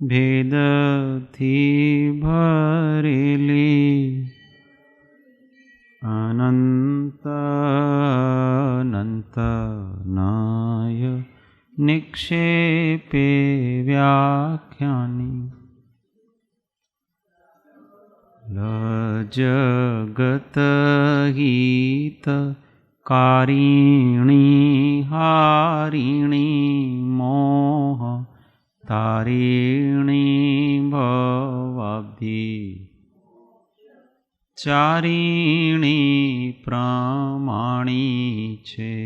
भेदथी भरेली अनंत अनंत नाय निक्षेपे व्याख्यानी जगत हित कारिणी हारिणी मोह तारिणी भवाब्धि चारिणी प्रमाणी छे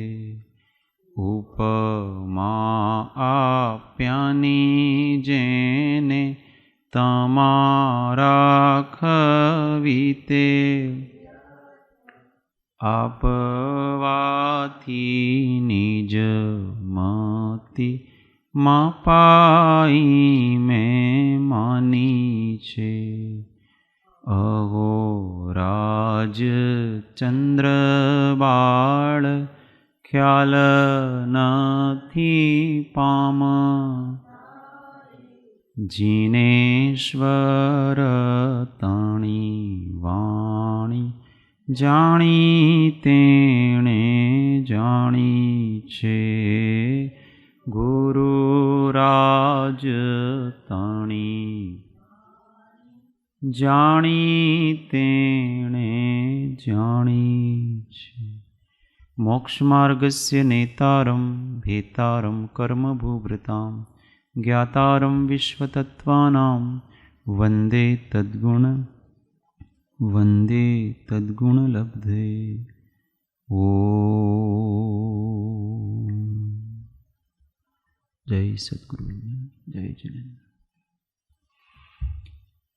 उपमा आप्यानी जेने तमारा खवीते आपवाथी निज मति मापाई में मानी छे अहो राज चंद्र बाळ ख्याल नथी पाम जिनेश्वर तणी वाणी जाणी तेणे जाणी छे गुरुराज तणी जाणी तेणे जाणी छे मोक्षमार्गस्य नेतारं भेतारं कर्मभूभृतां ज्ञातारं विश्वतत्त्वानां वन्दे तद्गुणलब्धे ओम। जय सद्गुरु, जय जिनेन्द्र।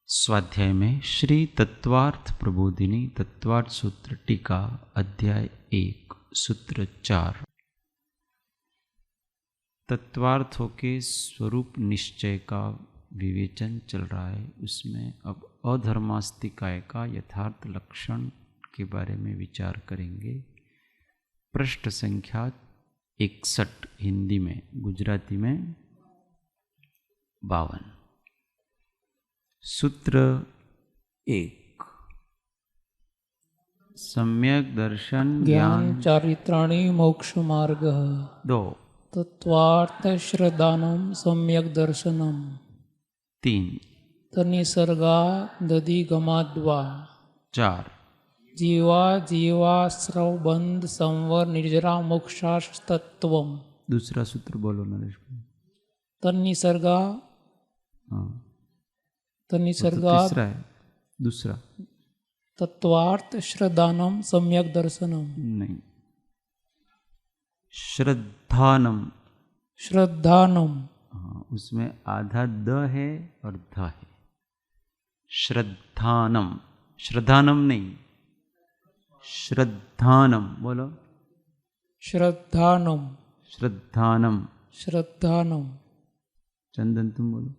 स्वाध्याय में श्री तत्वार्थ प्रबोधिनी तत्वार्थ सूत्र टीका अध्याय 1 सूत्र 4 तत्वार्थों के स्वरूप निश्चय का विवेचन चल रहा है। उसमें अब अधर्मास्तिकाय का यथार्थ लक्षण के बारे में विचार करेंगे। पृष्ठ संख्या 61 हिंदी में, गुजराती में 52। सूत्र 1 सम्यक दर्शन ज्ञान चारित्राणि मोक्ष मार्ग 2 तत्वार्थ श्रद्धानम सम्यक दर्शनम 3 तनिसर्गा दधिगमाद्वा 4 जीवाश्रव बंध संवर निर्जरा मोक्षास्तत्वम। दूसरा सूत्र बोलो नरेश भाई। तनिसर्गा हाँ तनिसर्गा तो तीसरा है, दूसरा तत्वार्थ श्रद्धानम सम्यक दर्शनम नहीं, श्रद्धानम। श्रद्धानम हाँ, उसमें आधा द है और ध है। श्रद्धानम, श्रद्धानम नहीं, श्रद्धानम बोलो। श्रद्धानम श्रद्धानम। श्रद्धानम चंदन तुम बोलो।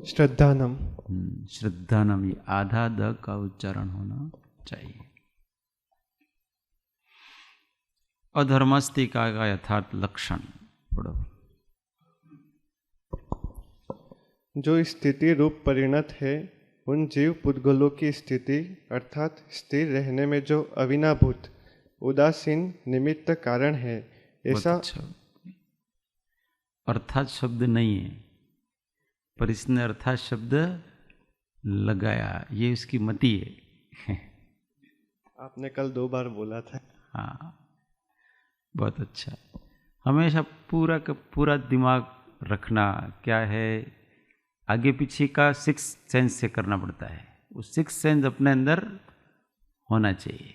श्रद्धानम। श्रद्धानम, ये आधा द का उच्चारण होना चाहिए। अधर्मास्तिका का यथार्थ लक्षण पढ़ो। जो स्थिति रूप परिणत है उन जीव पुद्गलों की स्थिति अर्थात स्थिर रहने में जो अविनाभूत उदासीन निमित्त कारण है, ऐसा अर्थात शब्द नहीं है, पर इसने अर्थात शब्द लगाया, ये उसकी मति है। आपने कल 2 बार बोला था। हाँ, बहुत अच्छा। हमेशा पूरा का पूरा दिमाग रखना क्या है, आगे पीछे का 6 सेंस से करना पड़ता है। वो 6 सेंस अपने अंदर होना चाहिए।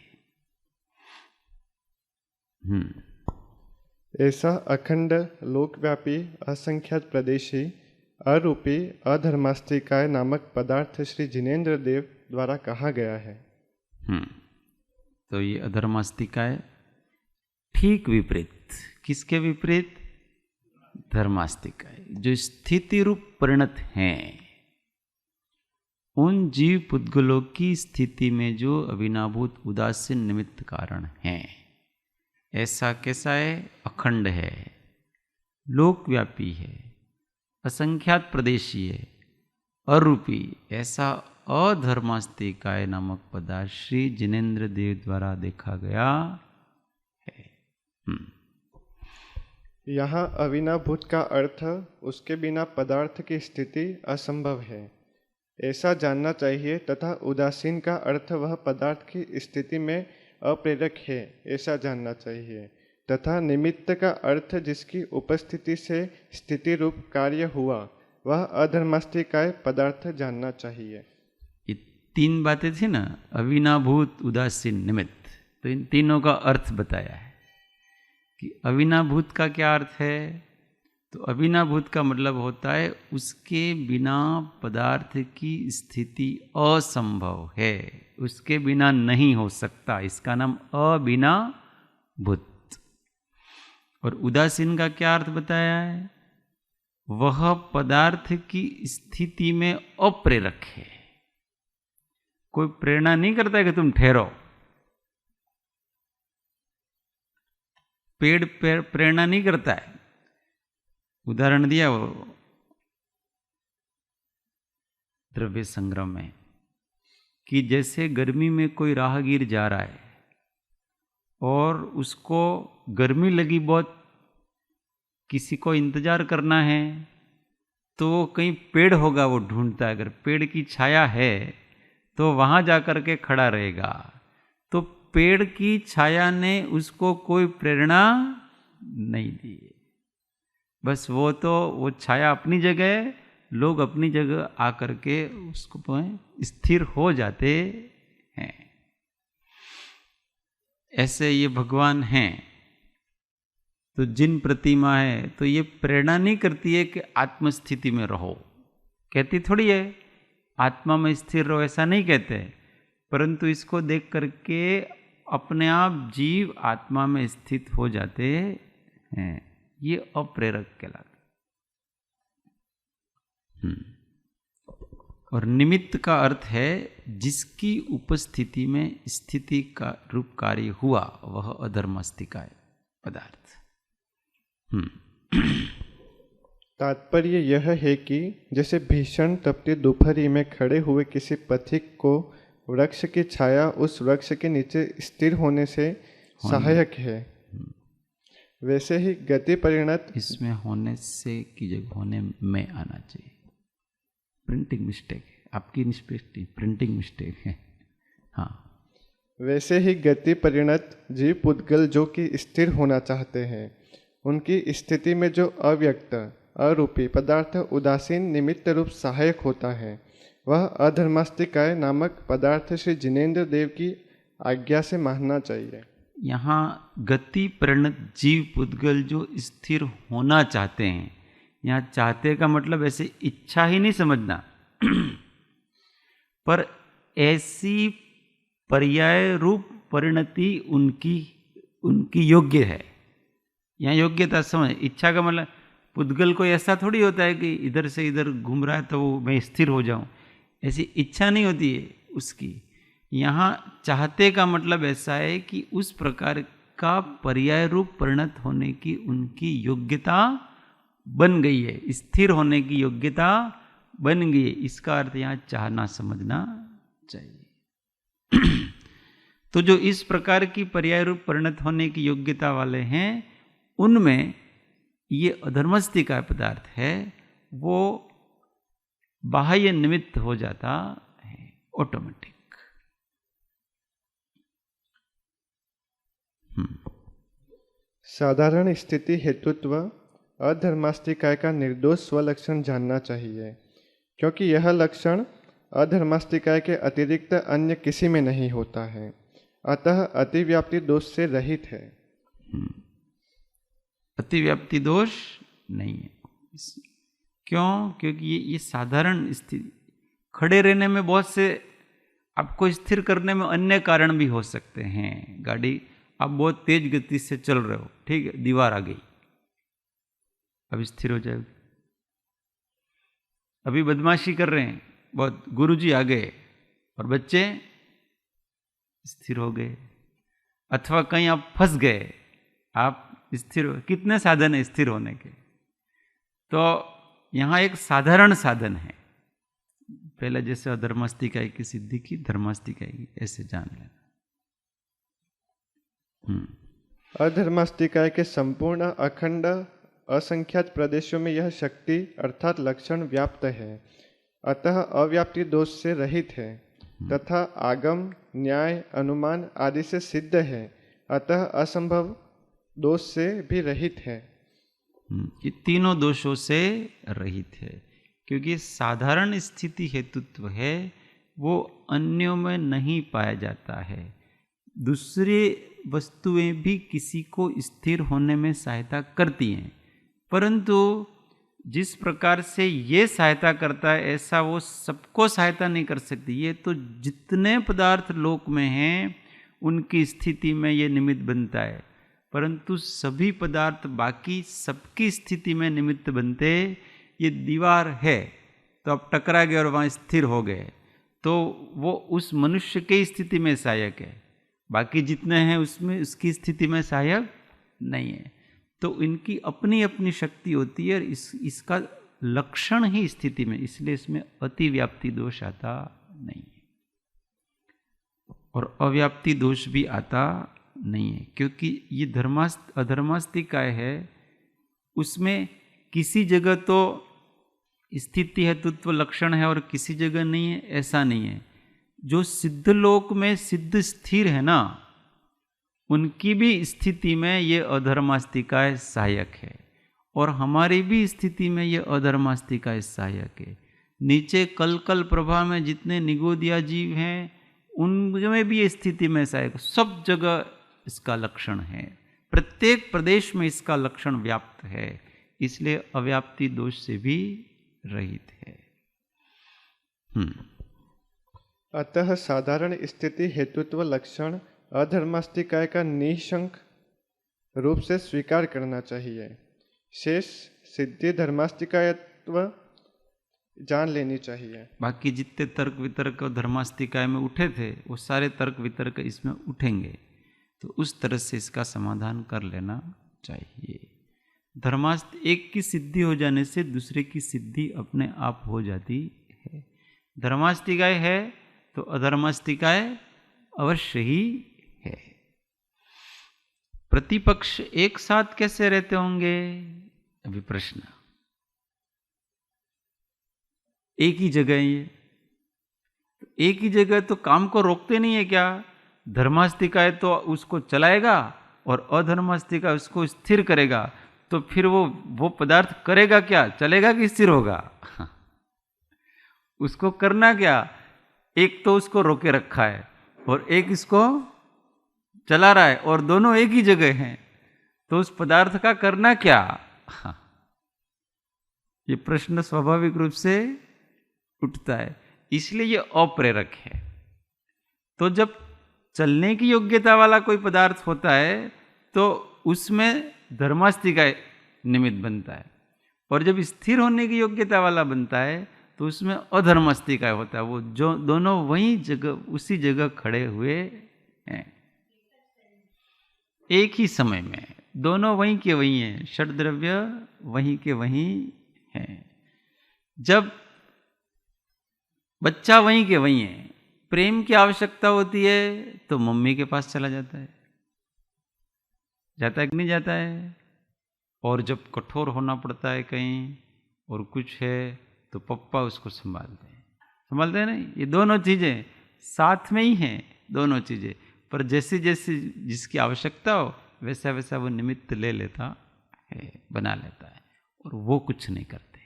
ऐसा अखंड लोकव्यापी असंख्यात प्रदेशी अरूपी अधर्मास्तिकाय नामक पदार्थ श्री जिनेन्द्र देव द्वारा कहा गया है। तो ये अधर्मास्तिकाय ठीक विपरीत, किसके विपरीत? धर्मास्तिकाय, जो स्थिति रूप परिणत हैं, उन जीव पुद्गलों की स्थिति में जो अविनाभूत उदासीन निमित्त कारण हैं। ऐसा कैसा है? अखंड है, लोकव्यापी है, असंख्यात प्रदेशी है, अरूपी, ऐसा अधर्मास्तिकाय नामक पदार्थ श्री जिनेन्द्र देव द्वारा देखा गया है। यहाँ अविनाभूत का अर्थ उसके बिना पदार्थ की स्थिति असंभव है, ऐसा जानना चाहिए, तथा उदासीन का अर्थ वह पदार्थ की स्थिति में अप्रेरक है, ऐसा जानना चाहिए, तथा निमित्त का अर्थ जिसकी उपस्थिति से स्थिति रूप कार्य हुआ वह अधर्मास्तिकाय पदार्थ जानना चाहिए। ये तीन बातें थी ना, अविनाभूत, उदासीन, निमित्त, तो इन तीनों का अर्थ बताया है कि अविनाभूत का क्या अर्थ है। तो अविनाभूत का मतलब होता है उसके बिना पदार्थ की स्थिति असंभव है, उसके बिना नहीं हो सकता, इसका नाम अविनाभूत। और उदासीन का क्या अर्थ बताया है, वह पदार्थ की स्थिति में अप्रेरक है, कोई प्रेरणा नहीं करता है कि तुम ठहरो। पेड़ प्रेरणा नहीं करता है। उदाहरण दिया वो द्रव्य संग्रह में कि जैसे गर्मी में कोई राहगीर जा रहा है और उसको गर्मी लगी बहुत, किसी को इंतजार करना है, तो वो कहीं पेड़ होगा वो ढूंढता है, अगर पेड़ की छाया है तो वहां जाकर के खड़ा रहेगा। तो पेड़ की छाया ने उसको कोई प्रेरणा नहीं दी, बस वो छाया अपनी जगह, लोग अपनी जगह आकर के उसको स्थिर हो जाते हैं। ऐसे ये भगवान हैं, तो जिन प्रतिमा है तो ये प्रेरणा नहीं करती है कि आत्मस्थिति में रहो, कहती थोड़ी है आत्मा में स्थिर रहो, ऐसा नहीं कहते, परंतु इसको देख करके अपने आप जीव आत्मा में स्थित हो जाते हैं। ये अप्रेरक कहलाता। और निमित्त का अर्थ है जिसकी उपस्थिति में स्थिति का रूप कार्य हुआ वह अधर्मास्तिकाय पदार्थ। तात्पर्य यह है कि जैसे भीषण तपती दोपहरी में खड़े हुए किसी पथिक को वृक्ष की छाया उस वृक्ष के नीचे स्थिर होने से सहायक है, वैसे ही गति परिणत, इसमें होने से की जगह होने में आना चाहिए। प्रिंटिंग मिस्टेक है, आपकी प्रिंटिंग मिस्टेक है। हाँ, वैसे ही गति परिणत जीव पुद्गल जो कि स्थिर होना चाहते हैं, उनकी स्थिति में जो अव्यक्त अरूपी पदार्थ उदासीन निमित्त रूप सहायक होता है, वह अधर्मास्तिकाय नामक पदार्थ श्री जिनेन्द्र देव की आज्ञा से मानना चाहिए। यहाँ गति परिणत जीव पुद्गल जो स्थिर होना चाहते हैं, यहाँ चाहते का मतलब ऐसे इच्छा ही नहीं समझना पर ऐसी पर्याय रूप परिणति उनकी योग्य है। यहाँ योग्यता समझ, इच्छा का मतलब पुद्गल को ऐसा थोड़ी होता है कि इधर से इधर घूम रहा है तो मैं स्थिर हो जाऊं, ऐसी इच्छा नहीं होती है उसकी। यहाँ चाहते का मतलब ऐसा है कि उस प्रकार का पर्याय रूप परिणत होने की उनकी योग्यता बन गई है, स्थिर होने की योग्यता बन गई है। इसका अर्थ यहाँ चाहना समझना चाहिए। तो जो इस प्रकार की पर्याय रूप परिणत होने की योग्यता वाले हैं, उनमें ये अधर्मास्तिकाय पदार्थ है, वो बाह्य निमित्त हो जाता है ऑटोमेटिक। साधारण स्थिति हेतुत्व अधर्मास्तिकाय का निर्दोष स्वलक्षण जानना चाहिए, क्योंकि यह लक्षण अधर्मास्तिकाय के अतिरिक्त अन्य किसी में नहीं होता है, अतः अतिव्याप्ति दोष से रहित है। अतिव्याप्ति दोष नहीं है। क्यों? क्योंकि ये साधारण स्थिति, खड़े रहने में बहुत से, आपको स्थिर करने में अन्य कारण भी हो सकते हैं। गाड़ी आप बहुत तेज गति से चल रहे हो, ठीक है, दीवार आ गई, अब स्थिर हो जाएगी। अभी बदमाशी कर रहे हैं बहुत, गुरुजी आ गए और बच्चे स्थिर हो गए, अथवा कहीं आप फंस गए, आप स्थिर हो। कितने साधन है स्थिर होने के, तो यहाँ एक साधारण साधन है, पहले जैसे अधर्मास्तिकाय की सिद्धि की, धर्मास्तिकाय की, ऐसे जान लेना। अधर्मास्तिकाय के संपूर्ण अखंड असंख्यात प्रदेशों में यह शक्ति अर्थात लक्षण व्याप्त है, अतः अव्याप्ति दोष से रहित है तथा आगम न्याय अनुमान आदि से सिद्ध है, अतः असंभव दोष से भी रहित है। ये तीनों दोषों से रहित है, क्योंकि साधारण स्थिति हेतुत्व है वो अन्यों में नहीं पाया जाता है। दूसरे वस्तुएं भी किसी को स्थिर होने में सहायता करती हैं, परंतु जिस प्रकार से ये सहायता करता है ऐसा वो सबको सहायता नहीं कर सकती। ये तो जितने पदार्थ लोक में हैं उनकी स्थिति में ये निमित्त बनता है, परंतु सभी पदार्थ बाकी सबकी स्थिति में निमित्त बनते। ये दीवार है तो अब टकरा गए और वहाँ स्थिर हो गए, तो वो उस मनुष्य की स्थिति में सहायक है, बाकी जितने हैं उसमें उसकी स्थिति में सहायक नहीं है। तो इनकी अपनी अपनी शक्ति होती है और इसका लक्षण ही स्थिति में, इसलिए इसमें अतिव्याप्ति दोष आता नहीं है और अव्याप्ति दोष भी आता नहीं है, क्योंकि ये अधर्मास्तिकाय है, उसमें किसी जगह तो स्थिति हेतुत्व लक्षण है और किसी जगह नहीं है, ऐसा नहीं है। जो सिद्ध लोक में सिद्ध स्थिर है ना, उनकी भी स्थिति में ये अधर्मास्तिकाय सहायक है और हमारी भी स्थिति में ये अधर्मास्तिकाय सहायक है। नीचे कल कल प्रभा में जितने निगोदिया जीव हैं उनमें भी ये स्थिति में सहायक, सब जगह इसका लक्षण है, प्रत्येक प्रदेश में इसका लक्षण व्याप्त है, इसलिए अव्याप्ति दोष से भी रहित है। अतः साधारण स्थिति हेतुत्व लक्षण अधर्मास्तिकाय का निशंक रूप से स्वीकार करना चाहिए। शेष सिद्धि धर्मास्तिकायत्व जान लेनी चाहिए। बाकी जितने तर्क वितर्क धर्मास्तिकाय में उठे थे वो सारे तर्क वितर्क इसमें उठेंगे, तो उस तरह से इसका समाधान कर लेना चाहिए। एक की सिद्धि हो जाने से दूसरे की सिद्धि अपने आप हो जाती है। धर्मास्तिकाय है तो अधर्मास्तिकाय अवश्य ही है। प्रतिपक्ष एक साथ कैसे रहते होंगे, अभी प्रश्न। एक ही जगह ये, एक ही जगह तो काम को रोकते नहीं है क्या? धर्मास्तिकाय तो उसको चलाएगा और अधर्मास्तिकाय उसको स्थिर करेगा, तो फिर वो पदार्थ करेगा क्या, चलेगा कि स्थिर होगा? उसको करना क्या? एक तो उसको रोके रखा है और एक इसको चला रहा है और दोनों एक ही जगह हैं, तो उस पदार्थ का करना क्या? ये प्रश्न स्वाभाविक रूप से उठता है, इसलिए ये अप्रेरक है। तो जब चलने की योग्यता वाला कोई पदार्थ होता है तो उसमें धर्मास्तिकाय निमित्त बनता है, और जब स्थिर होने की योग्यता वाला बनता है तो उसमें अधर्मास्तिकाय होता है। वो जो दोनों वही जगह उसी जगह खड़े हुए हैं एक ही समय में, दोनों वहीं के वहीं हैं, षड्द्रव्य वहीं के वहीं हैं। जब बच्चा वहीं के वहीं है, प्रेम की आवश्यकता होती है तो मम्मी के पास चला जाता है, जाता है कि नहीं जाता है? और जब कठोर होना पड़ता है कहीं और कुछ है तो पप्पा उसको संभालते हैं नहीं? ये दोनों चीज़ें साथ में ही हैं, दोनों चीज़ें, पर जैसे जैसे जिसकी आवश्यकता हो वैसा वैसा वो निमित्त ले लेता है, बना लेता है, और वो कुछ नहीं करते।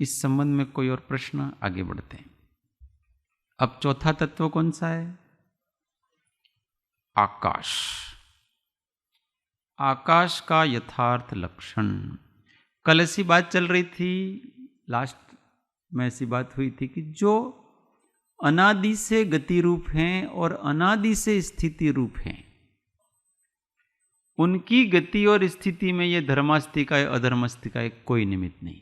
इस संबंध में कोई और प्रश्न? आगे बढ़ते हैं। अब चौथा तत्व कौन सा है? आकाश। आकाश का यथार्थ लक्षण। कल ऐसी बात चल रही थी, लास्ट में ऐसी बात हुई थी कि जो अनादि से गति रूप हैं और अनादि से स्थिति रूप हैं, उनकी गति और स्थिति में ये धर्मास्तिकाय अधर्मास्तिकाय कोई निमित्त नहीं।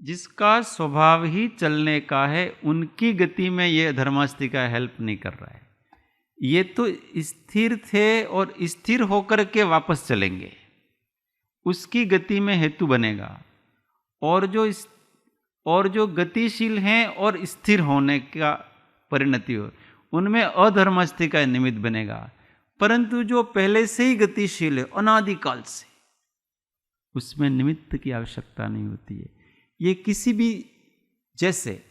जिसका स्वभाव ही चलने का है उनकी गति में ये धर्मास्तिकाय हेल्प नहीं कर रहा है। ये तो स्थिर थे और स्थिर होकर के वापस चलेंगे, उसकी गति में हेतु बनेगा। और जो गतिशील हैं और स्थिर होने का परिणति हो, उनमें अधर्मास्ति का निमित्त बनेगा। परंतु जो पहले से ही गतिशील है अनादिकाल से, उसमें निमित्त की आवश्यकता नहीं होती है। ये किसी भी, जैसे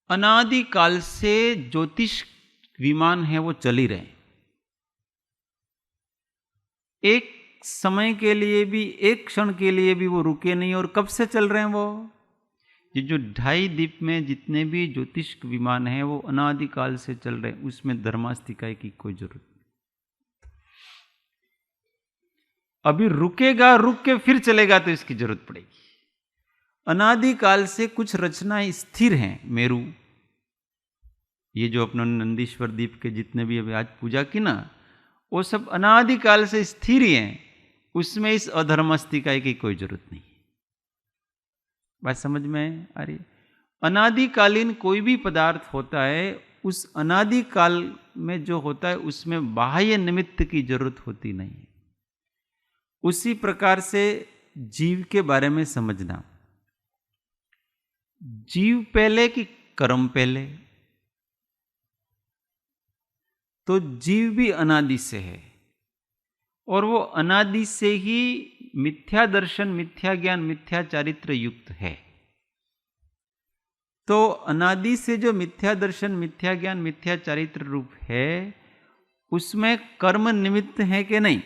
अनादिकाल से ज्योतिष विमान है वो चल ही रहे, एक समय के लिए भी, एक क्षण के लिए भी वो रुके नहीं। और कब से चल रहे हैं वो? ये जो 2.5 द्वीप में जितने भी ज्योतिष विमान हैं वो अनादिकाल से चल रहे हैं, उसमें धर्मास्तिकाय की कोई जरूरत नहीं। अभी रुकेगा, रुक के फिर चलेगा तो इसकी जरूरत पड़ेगी। अनादिकाल से कुछ रचनाएं स्थिर हैं। मेरू, ये जो अपने नंदीश्वर द्वीप के जितने भी अभी आज पूजा की ना, वो सब अनादिकाल से स्थिर ही हैं, उसमें इस अधर्मास्तिकाय की कोई जरूरत नहीं। बात समझ में आ रही? अनादिकालीन कोई भी पदार्थ होता है, उस अनादिकाल में जो होता है उसमें बाह्य निमित्त की जरूरत होती नहीं है। उसी प्रकार से जीव के बारे में समझना, जीव पहले कि कर्म पहले? तो जीव भी अनादि से है और वो अनादि से ही मिथ्या दर्शन, मिथ्या ज्ञान, मिथ्या चारित्र युक्त है। तो अनादि से जो मिथ्या दर्शन, मिथ्या ज्ञान, मिथ्या चारित्र रूप है, उसमें कर्म निमित्त है कि नहीं?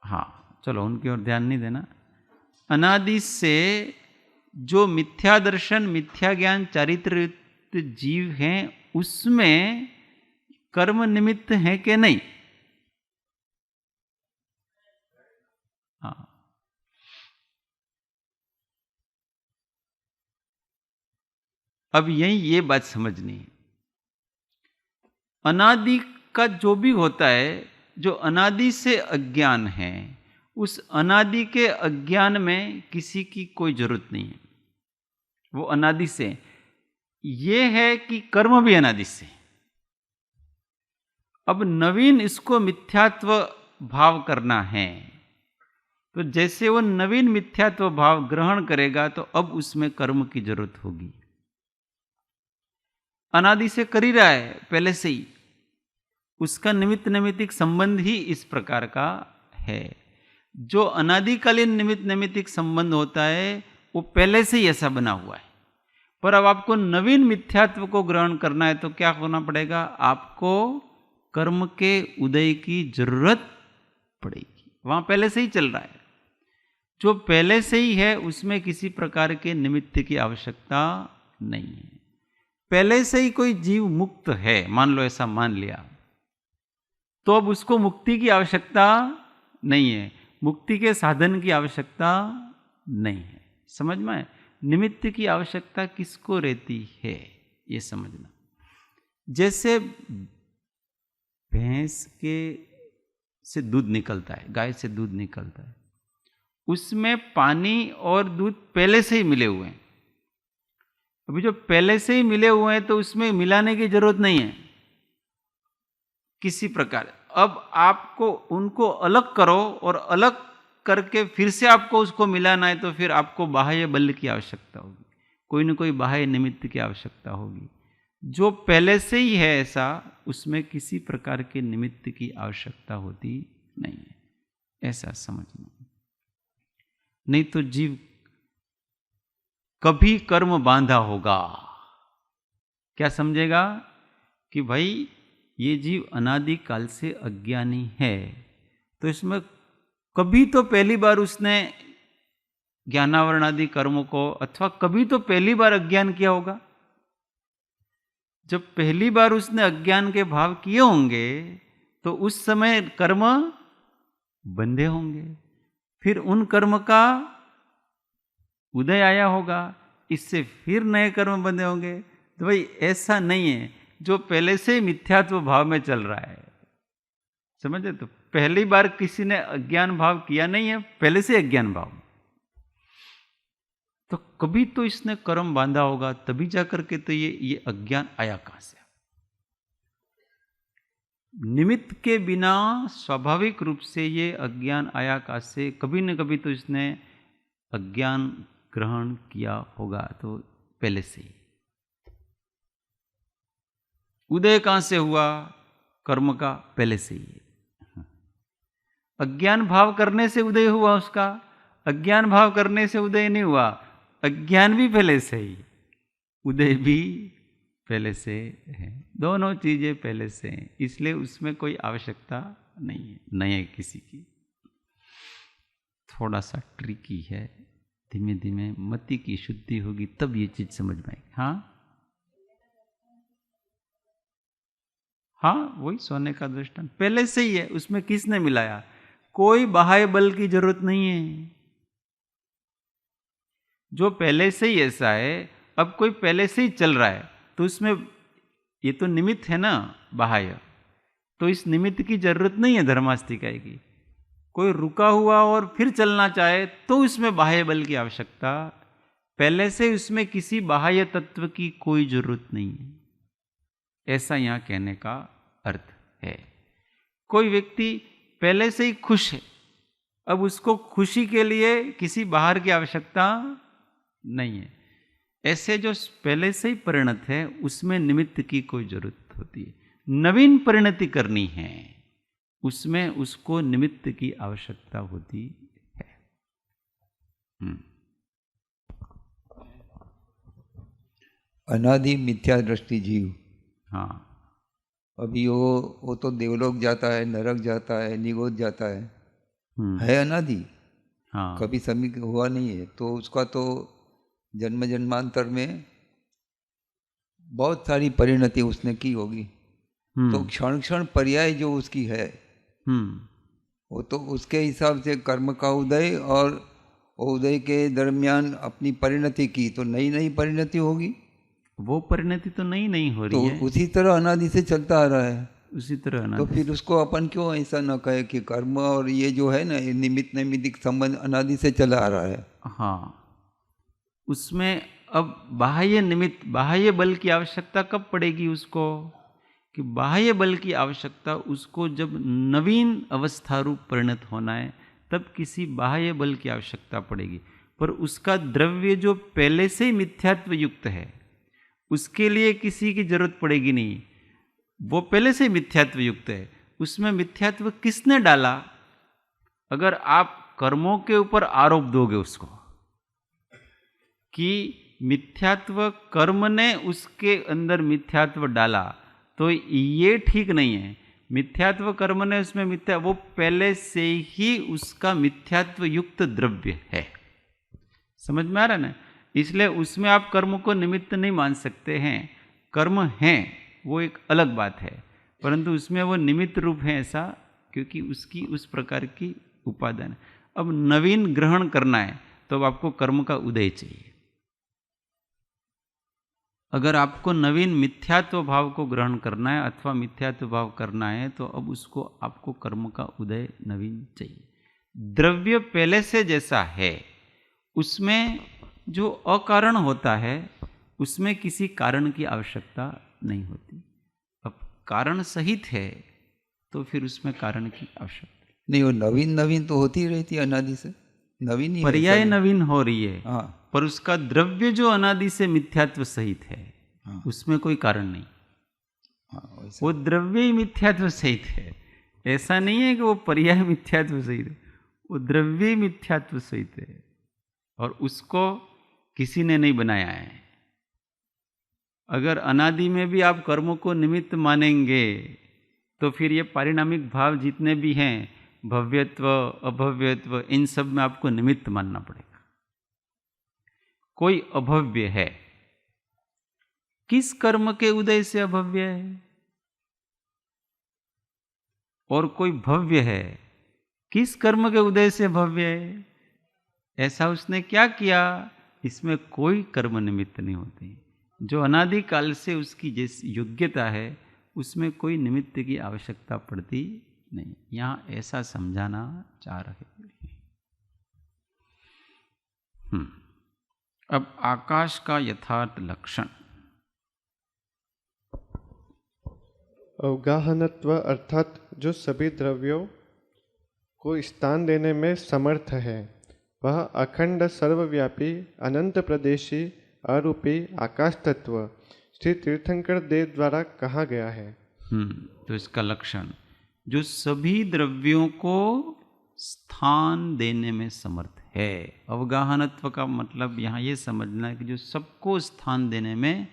हाँ, चलो उनकी ओर ध्यान नहीं देना। अनादि से जो मिथ्या दर्शन, मिथ्या ज्ञान, चारित्र युक्त जीव हैं, उसमें कर्म निमित्त है कि नहीं? हाँ, अब यही ये बात समझनी है। अनादि का जो भी होता है, जो अनादि से अज्ञान है, उस अनादि के अज्ञान में किसी की कोई जरूरत नहीं है। वो अनादि से, ये है कि कर्म भी अनादि से। अब नवीन इसको मिथ्यात्व भाव करना है, तो जैसे वो नवीन मिथ्यात्व भाव ग्रहण करेगा तो अब उसमें कर्म की जरूरत होगी। अनादि से कर ही रहा है पहले से ही, उसका निमित्त नैमित्तिक संबंध ही इस प्रकार का है। जो अनादिकालीन निमित्त नैमित्तिक संबंध होता है वो पहले से ही ऐसा बना हुआ है। पर अब आपको नवीन मिथ्यात्व को ग्रहण करना है तो क्या होना पड़ेगा? आपको कर्म के उदय की जरूरत पड़ेगी। वहां पहले से ही चल रहा है, जो पहले से ही है उसमें किसी प्रकार के निमित्त की आवश्यकता नहीं है। पहले से ही कोई जीव मुक्त है, मान लो ऐसा मान लिया, तो अब उसको मुक्ति की आवश्यकता नहीं है, मुक्ति के साधन की आवश्यकता नहीं है। समझ में आए? निमित्त की आवश्यकता किसको रहती है ये समझना। जैसे भैंस के से दूध निकलता है, गाय से दूध निकलता है, उसमें पानी और दूध पहले से ही मिले हुए हैं। अभी जो पहले से ही मिले हुए हैं तो उसमें मिलाने की जरूरत नहीं है किसी प्रकार। अब आपको उनको अलग करो और अलग करके फिर से आपको उसको मिलाना है तो फिर आपको बाह्य बल की आवश्यकता होगी, कोई न कोई बाह्य निमित्त की आवश्यकता होगी। जो पहले से ही है ऐसा, उसमें किसी प्रकार के निमित्त की आवश्यकता होती नहीं है, ऐसा समझना। नहीं तो जीव कभी कर्म बांधा होगा, क्या समझेगा कि भाई ये जीव अनादिकाल से अज्ञानी है, तो इसमें कभी तो पहली बार उसने ज्ञानावरण आदि कर्मों को, अथवा कभी तो पहली बार अज्ञान किया होगा। जब पहली बार उसने अज्ञान के भाव किए होंगे तो उस समय कर्म बंधे होंगे, फिर उन कर्म का उदय आया होगा, इससे फिर नए कर्म बंधे होंगे। तो भाई ऐसा नहीं है जो पहले से ही मिथ्यात्व भाव में चल रहा है, समझे? तो पहली बार किसी ने अज्ञान भाव किया नहीं है, पहले से अज्ञान भाव। तो कभी तो इसने कर्म बांधा होगा, तभी जाकर के तो ये अज्ञान आया कहां से। निमित्त के बिना स्वाभाविक रूप से ये अज्ञान आया कहां से, कभी न कभी तो इसने अज्ञान ग्रहण किया होगा, तो पहले से ही। उदय कहां से हुआ कर्म का, पहले से ही। अज्ञान भाव करने से उदय हुआ उसका, अज्ञान भाव करने से उदय नहीं हुआ। अज्ञान भी पहले से ही, उदय भी पहले से है, दोनों चीजें पहले से हैं, इसलिए उसमें कोई आवश्यकता नहीं है नए किसी की। थोड़ा सा ट्रिकी है, धीमे धीमे मति की शुद्धि होगी तब ये चीज समझ में आएगी। हाँ वही सोने का दृष्टांत पहले से ही है, उसमें किसने मिलाया, कोई बाह्य बल की जरूरत नहीं है। जो पहले से ही ऐसा है, अब कोई पहले से ही चल रहा है तो उसमें ये तो निमित्त है ना बाह्य, तो इस निमित्त की जरूरत नहीं है धर्मास्तिकाय की। कोई रुका हुआ और फिर चलना चाहे तो उसमें बाह्य बल की आवश्यकता, पहले से उसमें किसी बाह्य तत्व की कोई जरूरत नहीं है, ऐसा यहां कहने का अर्थ है। कोई व्यक्ति पहले से ही खुश है, अब उसको खुशी के लिए किसी बाहर की आवश्यकता नहीं है। ऐसे जो पहले से ही परिणत है उसमें निमित्त की कोई जरूरत होती है। नवीन परिणति करनी है उसमें उसको निमित्त की आवश्यकता होती है। अनादि मिथ्या दृष्टि जीव, हाँ अभी वो तो देवलोक जाता है, नरक जाता है, निगोद जाता है अनादि, हाँ कभी समी हुआ नहीं है, तो उसका तो जन्म जन्मांतर में बहुत सारी परिणति उसने की होगी। तो क्षण क्षण पर्याय जो उसकी है वो तो उसके हिसाब से कर्म का उदय, और उदय के दरमियान अपनी परिणति की तो नई नई परिणति होगी। वो परिणति तो नई हो रही तो है, उसी तरह अनादि से चलता आ रहा है। उसी तरह तो फिर उसको अपन क्यों ऐसा न कहे कि कर्म और ये जो है ना निमित्त नैमित्तिक संबंध अनादि से चला आ रहा है। हाँ उसमें अब बाह्य निमित्त, बाह्य बल की आवश्यकता कब पड़ेगी उसको, कि बाह्य बल की आवश्यकता उसको जब नवीन अवस्था रूप परिणत होना है तब किसी बाह्य बल की आवश्यकता पड़ेगी। पर उसका द्रव्य जो पहले से ही मिथ्यात्व युक्त है उसके लिए किसी की जरूरत पड़ेगी नहीं, वो पहले से ही मिथ्यात्व युक्त है। उसमें मिथ्यात्व किसने डाला, अगर आप कर्मों के ऊपर आरोप दोगे उसको कि मिथ्यात्व कर्म ने उसके अंदर मिथ्यात्व डाला, तो ये ठीक नहीं है। मिथ्यात्व कर्म ने उसमें मिथ्या, वो पहले से ही उसका मिथ्यात्व युक्त द्रव्य है। समझ में आ रहा है ना? इसलिए उसमें आप कर्म को निमित्त नहीं मान सकते हैं। कर्म हैं वो एक अलग बात है, परंतु उसमें वो निमित्त रूप है ऐसा, क्योंकि उसकी उस प्रकार की उपादान। अब नवीन ग्रहण करना है तो अब आपको कर्म का उदय चाहिए। अगर आपको नवीन मिथ्यात्व भाव को ग्रहण करना है अथवा मिथ्यात्व भाव करना है तो अब उसको आपको कर्म का उदय नवीन चाहिए। द्रव्य पहले से जैसा है उसमें जो अकारण होता है उसमें किसी कारण की आवश्यकता नहीं होती। अब कारण सहित है तो फिर उसमें कारण की आवश्यकता नहीं। वो नवीन नवीन तो होती ही रहती है अनादि से, नवीन ही पर्याय नवीन हो रही है। हाँ, पर उसका द्रव्य जो अनादि से मिथ्यात्व सहित है हाँ, उसमें कोई कारण नहीं। हाँ, वो द्रव्य ही मिथ्यात्व सहित है, ऐसा नहीं है कि वो पर्याय मिथ्यात्व सहित है, वो द्रव्य ही मिथ्यात्व सहित है और उसको किसी ने नहीं बनाया है। अगर अनादि में भी आप कर्मों को निमित्त मानेंगे तो फिर ये पारिणामिक भाव जितने भी हैं, भव्यत्व अभव्यत्व, इन सब में आपको निमित्त मानना पड़ेगा। कोई अभव्य है, किस कर्म के उदय से अभव्य है, और कोई भव्य है, किस कर्म के उदय से भव्य है। ऐसा उसने क्या किया, इसमें कोई कर्म निमित्त नहीं होती। जो अनादि काल से उसकी जिस योग्यता है उसमें कोई निमित्त की आवश्यकता पड़ती नहीं। यहाँ ऐसा समझाना चाह रहे हैं। अब आकाश का यथार्थ लक्षण। अवगाहनत्व अर्थात जो सभी द्रव्यों को स्थान देने में समर्थ है, वह अखंड सर्वव्यापी अनंत प्रदेशी अरूपी आकाश तत्व श्री तीर्थंकर देव द्वारा कहा गया है। तो इसका लक्षण, जो सभी द्रव्यों को स्थान देने में समर्थ है। अवगाहनत्व का मतलब यहाँ ये समझना है कि जो सबको स्थान देने में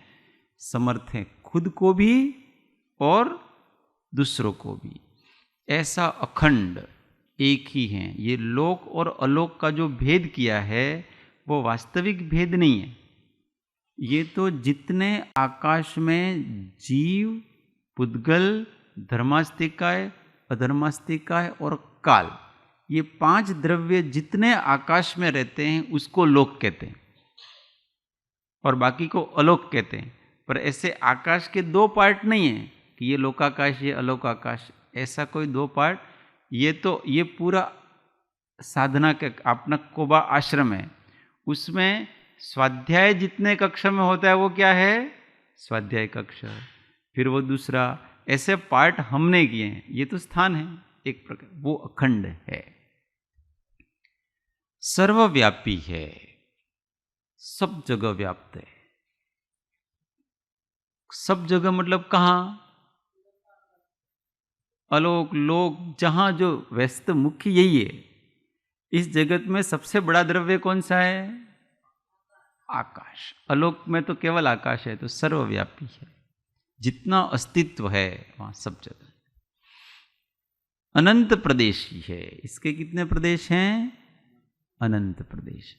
समर्थ है, खुद को भी और दूसरों को भी। ऐसा अखंड एक ही हैं। ये लोक और अलोक का जो भेद किया है वो वास्तविक भेद नहीं है। ये तो जितने आकाश में जीव, पुद्गल, धर्मास्तिकाय, अधर्मास्तिकाय और काल, ये 5 द्रव्य जितने आकाश में रहते हैं उसको लोक कहते हैं और बाकी को अलोक कहते हैं। पर ऐसे आकाश के 2 पार्ट नहीं हैं कि ये लोकाकाश, ये अलोकाकाश, ऐसा कोई 2 पार्ट। ये पूरा साधना के अपना कोबा आश्रम है, उसमें स्वाध्याय जितने कक्ष में होता है वो क्या है? स्वाध्याय कक्ष। फिर वो दूसरा, ऐसे पार्ट हमने किए हैं। ये तो स्थान है एक प्रकार, वो अखंड है, सर्वव्यापी है, सब जगह व्याप्त है। सब जगह मतलब कहाँ? अलोक, लोक, जहां जो व्यस्त मुख्य यही है। इस जगत में सबसे बड़ा द्रव्य कौन सा है? आकाश। अलोक में तो केवल आकाश है, तो सर्वव्यापी है, जितना अस्तित्व है वहां सब जगह। अनंत प्रदेशी है। इसके कितने प्रदेश हैं? अनंत प्रदेश।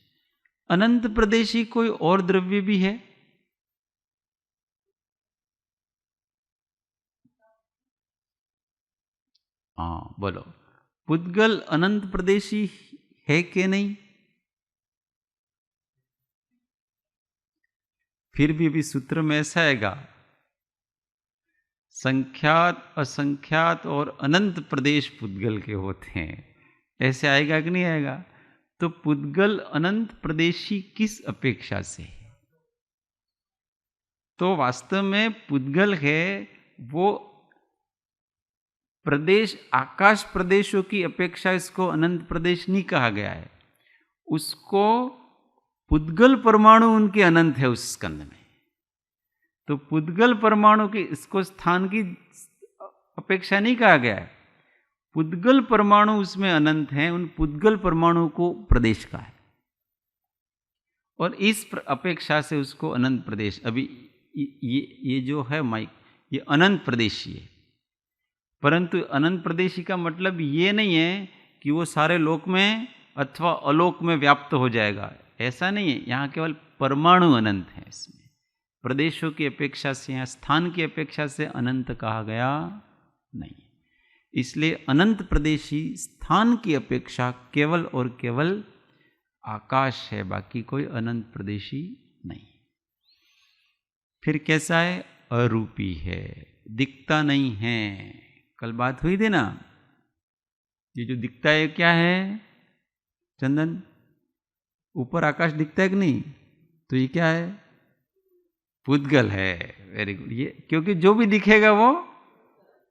अनंत प्रदेशी कोई और द्रव्य भी है? हाँ बोलो, पुद्गल अनंत प्रदेशी है कि नहीं? फिर भी सूत्र में ऐसा आएगा, संख्यात, असंख्यात और अनंत प्रदेश पुद्गल के होते हैं। ऐसे आएगा कि नहीं आएगा? तो पुद्गल अनंत प्रदेशी किस अपेक्षा से है? तो वास्तव में पुद्गल है वो प्रदेश, आकाश प्रदेशों की अपेक्षा इसको अनंत प्रदेश नहीं कहा गया है। उसको पुद्गल परमाणु उनके अनंत है उस स्कंद में। तो पुद्गल परमाणु की, इसको स्थान की अपेक्षा नहीं कहा गया है। पुद्गल परमाणु उसमें अनंत है, उन पुद्गल परमाणु को प्रदेश का है और इस अपेक्षा से उसको अनंत प्रदेश। अभी ये जो है माइक, ये अनंत प्रदेशी है, परंतु अनंत प्रदेशी का मतलब ये नहीं है कि वो सारे लोक में अथवा अलोक में व्याप्त हो जाएगा, ऐसा नहीं है। यहाँ केवल परमाणु अनंत है, इसमें प्रदेशों की अपेक्षा से या स्थान की अपेक्षा से अनंत कहा गया नहीं। इसलिए अनंत प्रदेशी स्थान की अपेक्षा केवल और केवल आकाश है, बाकी कोई अनंत प्रदेशी नहीं। फिर कैसा है? अरूपी है, दिखता नहीं है। कल बात हुई थी ना, ये जो दिखता है क्या है? चंदन, ऊपर आकाश दिखता है कि नहीं? तो ये क्या है? पुद्गल है। Very good. ये क्योंकि जो भी दिखेगा वो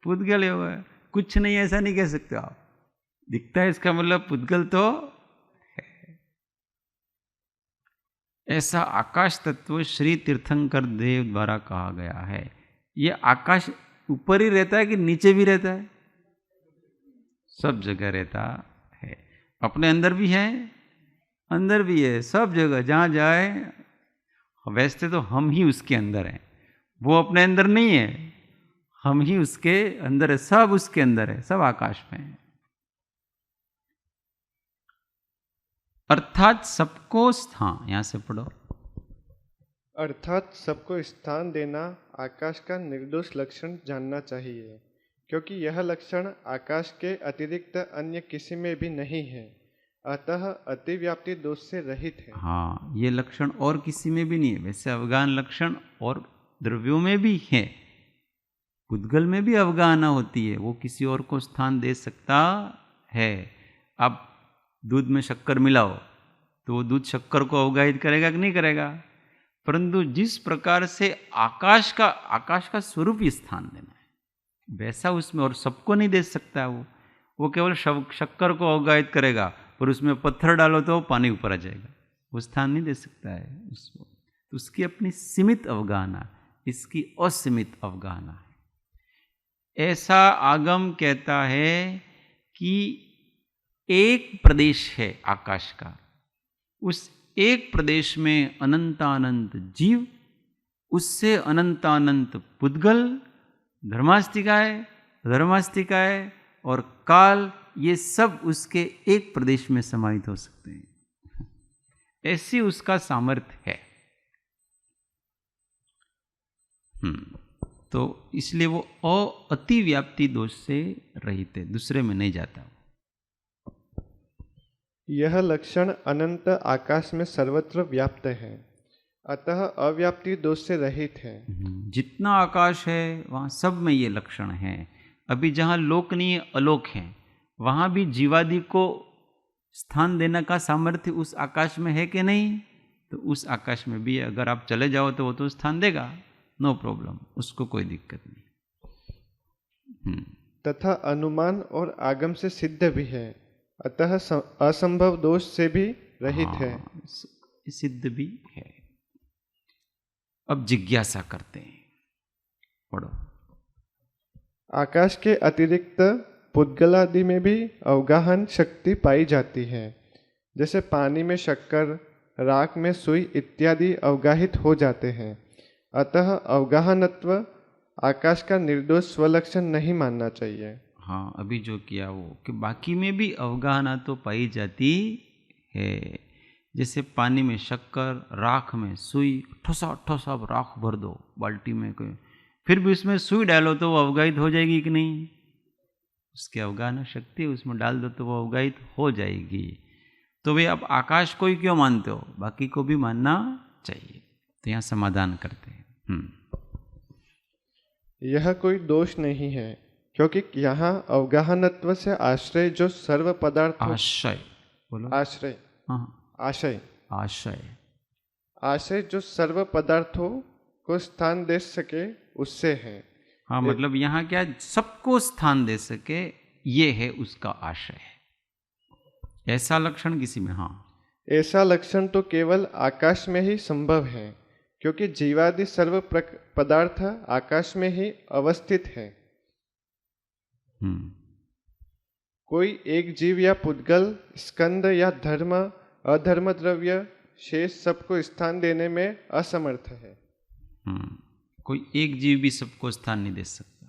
पुद्गल ही होगा, कुछ नहीं ऐसा नहीं कह सकते आप। दिखता है इसका मतलब पुद्गल तो है। ऐसा आकाश तत्व श्री तीर्थंकर देव द्वारा कहा गया है। ये आकाश ऊपर ही रहता है कि नीचे भी रहता है? सब जगह रहता है। अपने अंदर भी है, अंदर भी है, सब जगह जहाँ जाए। वैसे तो हम ही उसके अंदर हैं, वो अपने अंदर नहीं है, हम ही उसके अंदर है, सब उसके अंदर है, सब आकाश में है। अर्थात सबको स्थान, यहां से पढ़ो, अर्थात सबको स्थान देना आकाश का निर्दोष लक्षण जानना चाहिए, क्योंकि यह लक्षण आकाश के अतिरिक्त अन्य किसी में भी नहीं है, अतः अतिव्याप्ति दोष से रहित है। हाँ, ये लक्षण और किसी में भी नहीं है। वैसे अवगान लक्षण और द्रव्यों में भी है, पुद्गल में भी अवगाहना होती है, वो किसी और को स्थान दे सकता है। अब दूध में शक्कर मिलाओ तो वो दूध शक्कर को अवगाहित करेगा कि नहीं करेगा। परंतु जिस प्रकार से आकाश का स्वरूप ही स्थान देना है वैसा उसमें, और सबको नहीं दे सकता है वो केवल शक्कर को अवगाहित करेगा, पर उसमें पत्थर डालो तो पानी ऊपर आ जाएगा, वो स्थान नहीं दे सकता है उसको। तो उसकी अपनी सीमित अवगाहना, इसकी असीमित अवगाहना है। ऐसा आगम कहता है कि एक प्रदेश है आकाश का, उस एक प्रदेश में अनंतानंत जीव, उससे अनंतानंत पुद्गल, धर्मास्तिकाय और काल, ये सब उसके एक प्रदेश में समाहित हो सकते हैं। ऐसी उसका सामर्थ्य है। तो इसलिए वो अतिव्याप्ति दोष से रहित है, दूसरे में नहीं जाता। यह लक्षण अनंत आकाश में सर्वत्र व्याप्त है, अतः अव्याप्ति दोष से रहित है। जितना आकाश है वहाँ सब में ये लक्षण है। अभी जहाँ लोकनीय अलोक है वहाँ भी जीवादि को स्थान देने का सामर्थ्य उस आकाश में है कि नहीं? तो उस आकाश में भी अगर आप चले जाओ तो वो तो स्थान देगा, नो प्रॉब्लम, उसको कोई दिक्कत नहीं। तथा अनुमान और आगम से सिद्ध भी है, अतः असंभव दोष से भी रहित है। सिद्ध भी है। अब जिज्ञासा करते हैं, पढ़ो। आकाश के अतिरिक्त पुद्गलादि में भी अवगाहन शक्ति पाई जाती है, जैसे पानी में शक्कर, राख में सुई इत्यादि अवगाहित हो जाते हैं। अतः अवगाहनत्व आकाश का निर्दोष स्वलक्षण नहीं मानना चाहिए। हाँ, अभी जो किया वो कि बाकी में भी अवगाहना तो पाई जाती है। जैसे पानी में शक्कर, राख में सुई, ठोसा राख भर दो बाल्टी में, कोई फिर भी उसमें सुई डालो तो वो अवगाहित हो जाएगी कि नहीं? उसकी अवगाहना शक्ति उसमें डाल दो तो वो अवगाहित हो जाएगी। तो वे आप आकाश को ही क्यों मानते हो, बाकी को भी मानना चाहिए। तो यहाँ समाधान करते हैं। यह कोई दोष नहीं है, क्योंकि यहाँ अवगाहनत्व से आश्रय जो सर्व पदार्थ, आश्रय बोलो, आश्रय, हाँ, आश्रय जो सर्व पदार्थों को स्थान दे सके उससे है। हाँ, मतलब यहाँ क्या सबको स्थान दे सके, ये है उसका आशय है। ऐसा लक्षण किसी में, हाँ, ऐसा लक्षण तो केवल आकाश में ही संभव है, क्योंकि जीवादि सर्व पदार्थ आकाश में ही अवस्थित है। कोई एक जीव या पुद्गल, स्कंद या धर्म, अधर्म द्रव्य शेष सबको स्थान देने में असमर्थ है। कोई एक जीव भी सबको स्थान नहीं दे सकता।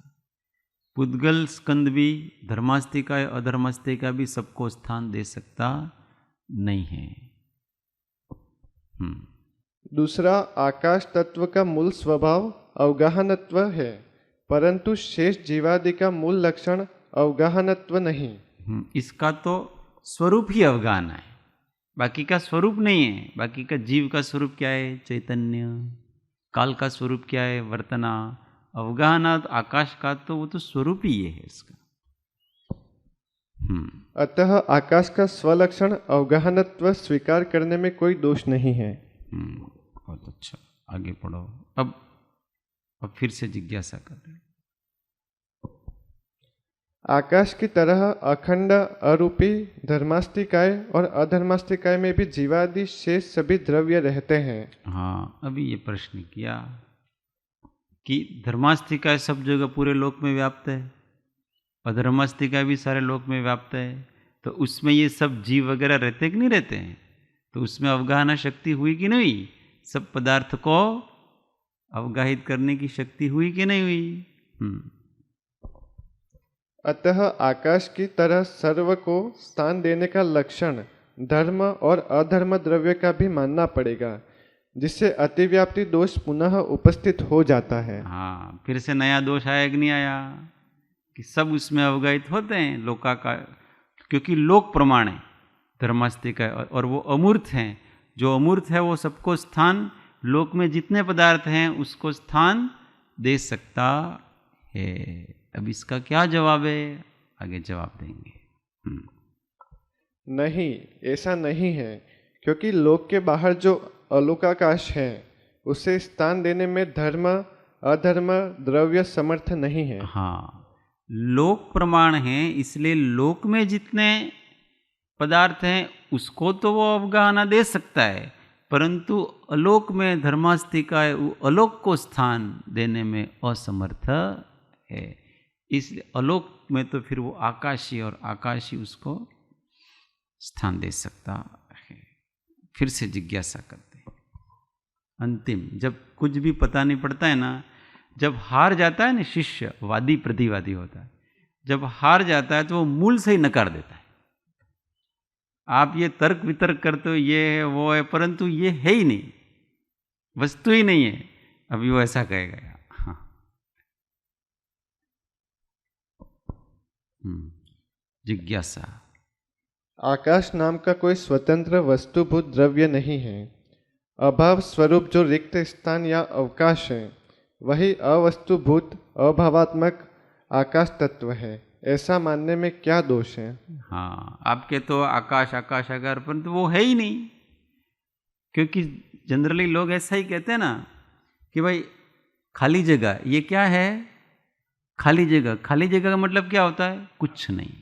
पुद्गल, स्कंद भी, धर्मास्तिका अधर्मास्तिका भी सबको स्थान दे सकता नहीं है। दूसरा, आकाश तत्व का मूल स्वभाव अवगाहनत्व है, परंतु शेष जीवादि का मूल लक्षण अवगाहनत्व नहीं। इसका तो स्वरूप ही अवगाहन है, बाकी का स्वरूप नहीं है। बाकी का जीव का स्वरूप क्या है? चैतन्य। काल का स्वरूप क्या है? वर्तना। अवगाहना आकाश का तो वो तो स्वरूप ही है इसका। अतः आकाश का स्वलक्षण अवगाहनत्व स्वीकार करने में कोई दोष नहीं है। बहुत अच्छा, आगे पढ़ो। अब फिर से जिज्ञासा कर रहे हैं। आकाश की तरह अखंड अरूपी धर्मास्तिकाय और अधर्मास्तिकाय में भी जीवादि शेष सभी द्रव्य रहते हैं। हाँ, अभी ये प्रश्न किया कि धर्मास्तिकाय सब जगह पूरे लोक में व्याप्त है, अधर्मास्तिकाय भी सारे लोक में व्याप्त है, तो उसमें ये सब जीव वगैरह रहते कि नहीं रहते हैं? तो उसमें अवगाहना शक्ति हुई कि नहीं हुई? सब पदार्थ को अवगाहित करने की शक्ति हुई कि नहीं हुई? अतः आकाश की तरह सर्व को स्थान देने का लक्षण धर्म और अधर्म द्रव्य का भी मानना पड़ेगा, जिससे अतिव्याप्ति दोष पुनः उपस्थित हो जाता है। हाँ, फिर से नया दोष आया कि नहीं आया कि सब उसमें अवगाहित होते हैं लोका का, क्योंकि लोक प्रमाण है धर्मास्तिक है, और वो अमूर्त हैं। जो अमूर्त है वो सबको स्थान, लोक में जितने पदार्थ हैं उसको स्थान दे सकता है। अब इसका क्या जवाब है? आगे जवाब देंगे। नहीं, ऐसा नहीं है, क्योंकि लोक के बाहर जो अलोकाकाश है उसे स्थान देने में धर्म अधर्म द्रव्य समर्थ नहीं है। हाँ, लोक प्रमाण है, इसलिए लोक में जितने पदार्थ हैं उसको तो वो अवगाहना दे सकता है, परंतु अलोक में धर्मास्तिकाय अलोक को स्थान देने में असमर्थ है। इसलिए अलोक में तो फिर वो आकाशी और आकाशी उसको स्थान दे सकता है। फिर से जिज्ञासा करते हैं। अंतिम, जब कुछ भी पता नहीं पड़ता है ना, जब हार जाता है ना शिष्य, वादी प्रतिवादी होता है, जब हार जाता है तो वो मूल से ही नकार देता है। आप ये तर्क वितर्क करते हो, ये है वो है, परंतु ये है ही नहीं, वस्तु ही नहीं है, अभी वो ऐसा कहेगा। हाँ। जिज्ञासा। आकाश नाम का कोई स्वतंत्र वस्तुभूत द्रव्य नहीं है। अभाव स्वरूप जो रिक्त स्थान या अवकाश है वही अवस्तुभूत अभावात्मक आकाश तत्व है। ऐसा मानने में क्या दोष है? हाँ, आपके तो आकाश आकाश आकार, परंतु वो है ही नहीं। क्योंकि जनरली लोग ऐसा ही कहते हैं ना कि भाई खाली जगह, ये क्या है? खाली जगह। खाली जगह का मतलब क्या होता है? कुछ नहीं।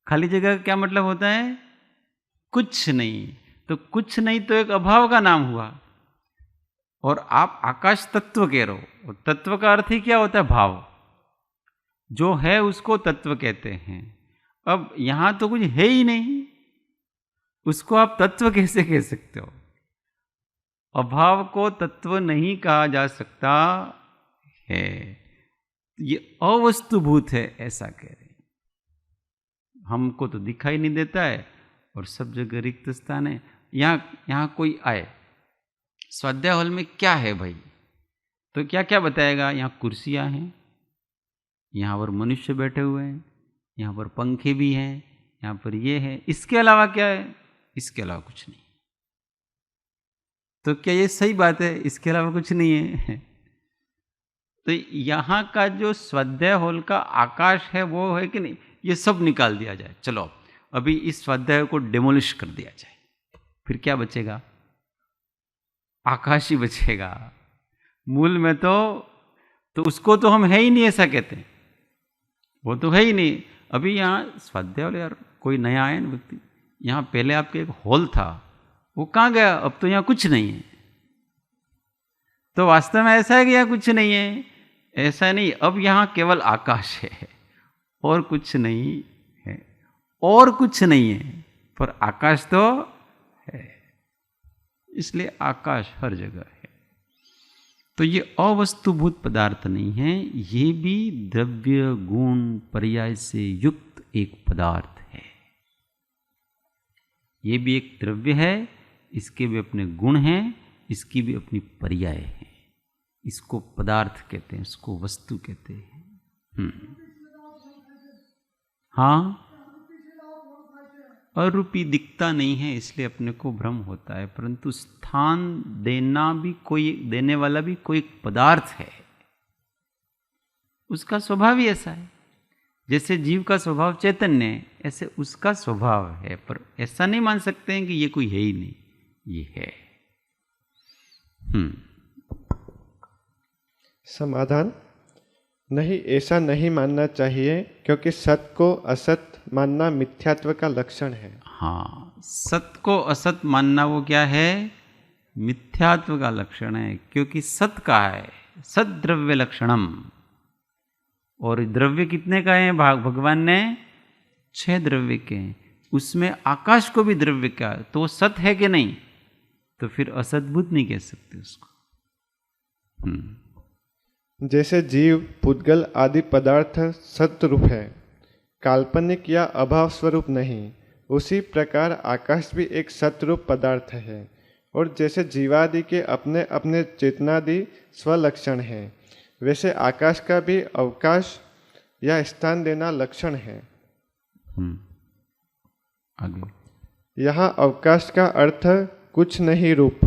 खाली जगह का क्या मतलब होता है? कुछ नहीं। तो कुछ नहीं तो एक अभाव का नाम हुआ, और आप आकाश तत्व कह रहे हो। तत्व का अर्थ ही क्या होता है? भाव। जो है उसको तत्व कहते हैं। अब यहां तो कुछ है ही नहीं, उसको आप तत्व कैसे कह सकते हो? अभाव को तत्व नहीं कहा जा सकता है, ये अवस्तुभूत है, ऐसा कह रहे हैं। हमको तो दिखाई नहीं देता है और सब जगह रिक्त स्थान है। यहाँ कोई आए, स्वाध्याय हॉल में क्या है भाई? तो क्या क्या बताएगा? यहाँ कुर्सियाँ हैं, यहाँ पर मनुष्य बैठे हुए हैं, यहाँ पर पंखे भी हैं, यहाँ पर ये है, इसके अलावा क्या है? इसके अलावा कुछ नहीं। तो क्या ये सही बात है? इसके अलावा कुछ नहीं है? तो यहाँ का जो स्वाध्याय हॉल का आकाश है वो है कि नहीं? ये सब निकाल दिया जाए। चलो अभी इस स्वाध्याय को डेमोलिश कर दिया जाए, फिर क्या बचेगा? आकाश ही बचेगा। मूल में तो उसको तो हम है ही नहीं, ऐसा कहते हैं, वो तो है ही नहीं। अभी यहाँ स्वाध्याय हॉल, यार कोई नया आया ना व्यक्ति, यहाँ पहले आपके एक हॉल था, वो कहाँ गया? अब तो यहाँ कुछ नहीं है। तो वास्तव में ऐसा है कि यहाँ कुछ नहीं है? ऐसा नहीं। अब यहाँ केवल आकाश है और कुछ नहीं है, और कुछ नहीं है, पर आकाश तो है। इसलिए आकाश हर जगह है। तो ये अवस्तुभूत पदार्थ नहीं है, ये भी द्रव्य गुण पर्याय से युक्त एक पदार्थ है। ये भी एक द्रव्य है, इसके भी अपने गुण हैं, इसकी भी अपनी पर्याय है। इसको पदार्थ कहते हैं, इसको वस्तु कहते हैं। हाँ, अरूपी दिखता नहीं है, इसलिए अपने को भ्रम होता है, परंतु स्थान देने वाला भी कोई पदार्थ है। उसका स्वभाव ही ऐसा है। जैसे जीव का स्वभाव चैतन्य है, ऐसे उसका स्वभाव है, पर ऐसा नहीं मान सकते हैं कि ये कोई है ही नहीं, ये है। समाधान: नहीं, ऐसा नहीं मानना चाहिए, क्योंकि सत को असत मानना मिथ्यात्व का लक्षण है। हाँ, सत को असत मानना वो क्या है? मिथ्यात्व का लक्षण है। क्योंकि सत का है, सत द्रव्य लक्षणम, और द्रव्य कितने का है? भगवान ने 6 द्रव्य के हैं, उसमें आकाश को भी द्रव्य का, तो सत है कि नहीं? तो फिर असतभूत नहीं कह सकते उसको। जैसे जीव, पुद्गल आदि पदार्थ सतरूप है, काल्पनिक या अभाव स्वरूप नहीं, उसी प्रकार आकाश भी एक सतरूप पदार्थ है। और जैसे जीवादि के अपने अपने चेतनादि स्वलक्षण है, वैसे आकाश का भी अवकाश या स्थान देना लक्षण है। आगे यहाँ अवकाश का अर्थ कुछ नहीं रूप,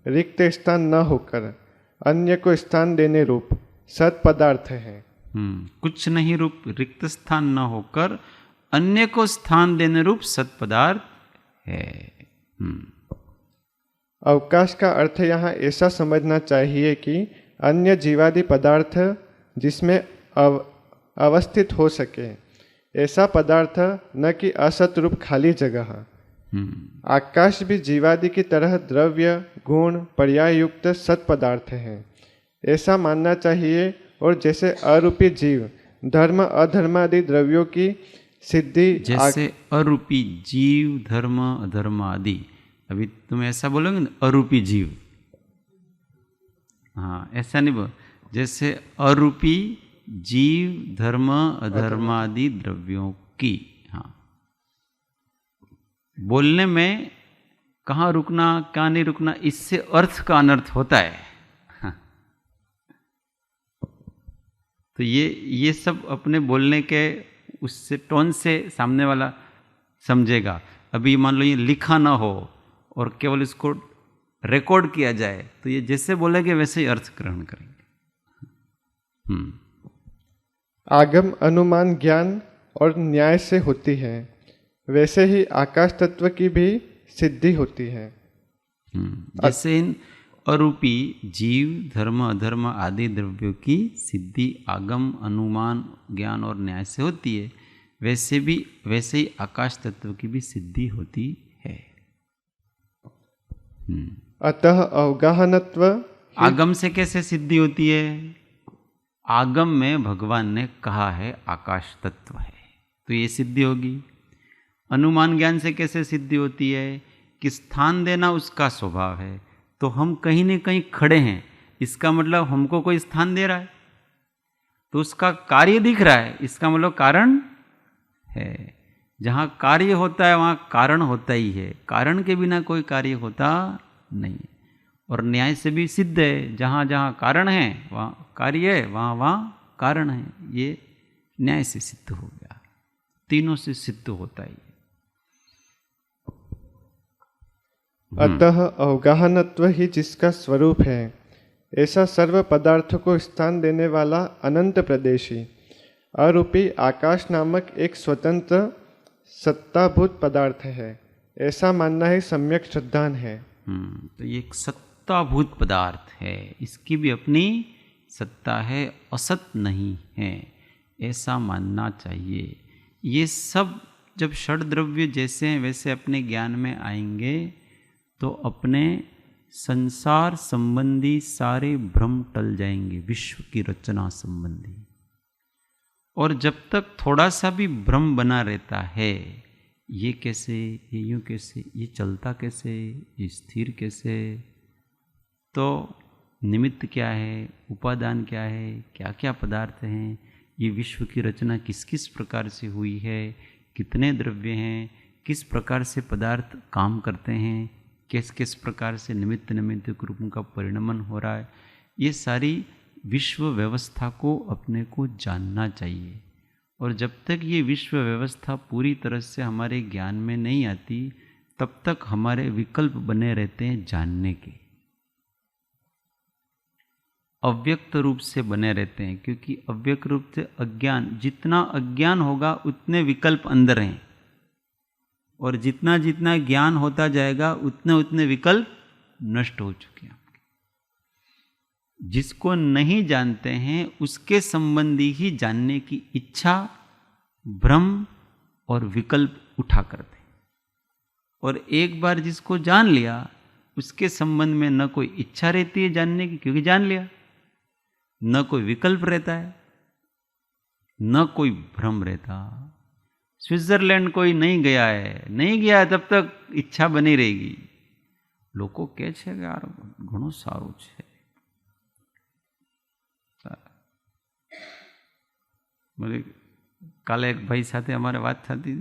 रिक्त स्थान न होकर अन्य को स्थान देने रूप सत पदार्थ है। कुछ नहीं रूप, रिक्त स्थान न होकर अन्य को स्थान देने रूप सत पदार्थ है। अवकाश का अर्थ यहाँ ऐसा समझना चाहिए कि अन्य जीवादि पदार्थ जिसमें अवस्थित हो सके, ऐसा पदार्थ न कि असत रूप खाली जगह। आकाश भी जीवादि की तरह द्रव्य गुण पर्याय युक्त सत पदार्थ है, ऐसा मानना चाहिए। और जैसे अरूपी जीव धर्म अधर्म आदि द्रव्यों की सिद्धि, जैसे अरूपी जीव धर्म अधर्म आदि, अभी तुम ऐसा बोलोगे ना अरूपी जीव, हाँ ऐसा नहीं बोल, जैसे अरूपी जीव धर्म अधर्म आदि द्रव्यों की, हाँ बोलने में कहाँ रुकना क्या नहीं रुकना, इससे अर्थ का अनर्थ होता है। हाँ। तो ये सब अपने बोलने के उससे टोन से सामने वाला समझेगा। अभी मान लो ये लिखा ना हो और केवल इसको रिकॉर्ड किया जाए तो ये जैसे बोलेंगे वैसे ही अर्थ ग्रहण करेंगे। आगम अनुमान ज्ञान और न्याय से होती है, वैसे ही आकाश तत्व की भी सिद्धि होती है। जैसे इन अरूपी जीव धर्म अधर्म आदि द्रव्यों की सिद्धि आगम अनुमान ज्ञान और न्याय से होती है, वैसे ही आकाश तत्व की भी सिद्धि होती है। अतः अवगाहनत्व, आगम से कैसे सिद्धि होती है? आगम में भगवान ने कहा है आकाश तत्व है, तो ये सिद्धि होगी। अनुमान ज्ञान से कैसे सिद्धि होती है? कि स्थान देना उसका स्वभाव है, तो हम कहीं न कहीं खड़े हैं, इसका मतलब हमको कोई स्थान दे रहा है, तो उसका कार्य दिख रहा है, इसका मतलब कारण है। जहाँ कार्य होता है वहाँ कारण होता ही है, कारण के बिना कोई कार्य होता नहीं। और न्याय से भी सिद्ध है, जहाँ जहाँ कारण है वहाँ कार्य है, वहाँ वहाँ कारण है, ये न्याय से सिद्ध हो गया, तीनों से सिद्ध होता है। अतः अवगाहनत्व ही जिसका स्वरूप है, ऐसा सर्व पदार्थ को स्थान देने वाला अनंत प्रदेशी अरूपी आकाश नामक एक स्वतंत्र सत्ताभूत पदार्थ है, ऐसा मानना ही सम्यक श्रद्धान है। तो ये एक सत्ताभूत पदार्थ है, इसकी भी अपनी सत्ता है, असत नहीं है, ऐसा मानना चाहिए। ये सब जब षड द्रव्य जैसे हैं वैसे अपने ज्ञान में आएंगे तो अपने संसार संबंधी सारे भ्रम टल जाएंगे, विश्व की रचना संबंधी। और जब तक थोड़ा सा भी भ्रम बना रहता है, ये कैसे, ये यूँ कैसे, ये चलता कैसे, ये स्थिर कैसे, तो निमित्त क्या है, उपादान क्या है, क्या क्या पदार्थ हैं, ये विश्व की रचना किस किस प्रकार से हुई है, कितने द्रव्य हैं, किस प्रकार से पदार्थ काम करते हैं, किस किस प्रकार से निमित्त निमित्त रूप का परिणमन हो रहा है, ये सारी विश्व व्यवस्था को अपने को जानना चाहिए। और जब तक ये विश्व व्यवस्था पूरी तरह से हमारे ज्ञान में नहीं आती, तब तक हमारे विकल्प बने रहते हैं जानने के, अव्यक्त रूप से बने रहते हैं, क्योंकि अव्यक्त रूप से अज्ञान, जितना अज्ञान होगा उतने विकल्प अंदर हैं, और जितना जितना ज्ञान होता जाएगा उतने उतने विकल्प नष्ट हो चुके हैं। जिसको नहीं जानते हैं उसके संबंधी ही जानने की इच्छा, भ्रम और विकल्प उठा करते, और एक बार जिसको जान लिया उसके संबंध में न कोई इच्छा रहती है जानने की, क्योंकि जान लिया, न कोई विकल्प रहता है, न कोई भ्रम रहता। स्विट्जरलैंड कोई नहीं गया है तब तक इच्छा बनी रहेगी। लोगों के छे यार घणो सारू छे, बोले काले एक भाई साथे हमारे बात थी थी,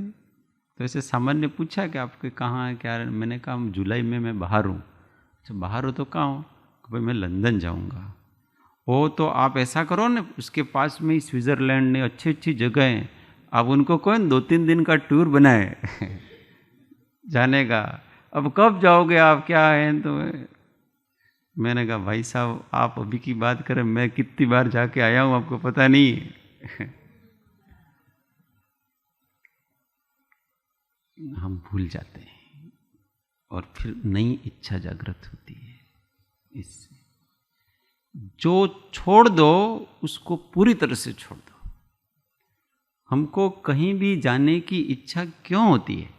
तो ऐसे सामान्य पूछा कि आपके कहाँ है क्या, मैंने कहा जुलाई में मैं बाहर हूँ। अच्छा बाहर हो तो कहाँ हो? भाई मैं लंदन जाऊँगा। ओ तो आप ऐसा करो ना, उसके पास में ही स्विट्ज़रलैंड ने अच्छी अच्छी जगह हैं, आप उनको कौन 2-3 दिन का टूर बनाए जाने का। अब कब जाओगे आप, क्या है? तो मैंने कहा भाई साहब आप अभी की बात करें, मैं कितनी बार जाके आया हूँ आपको पता नहीं है। हम भूल जाते हैं और फिर नई इच्छा जागृत होती है। इससे जो छोड़ दो उसको पूरी तरह से छोड़ दो। हमको कहीं भी जाने की इच्छा क्यों होती है?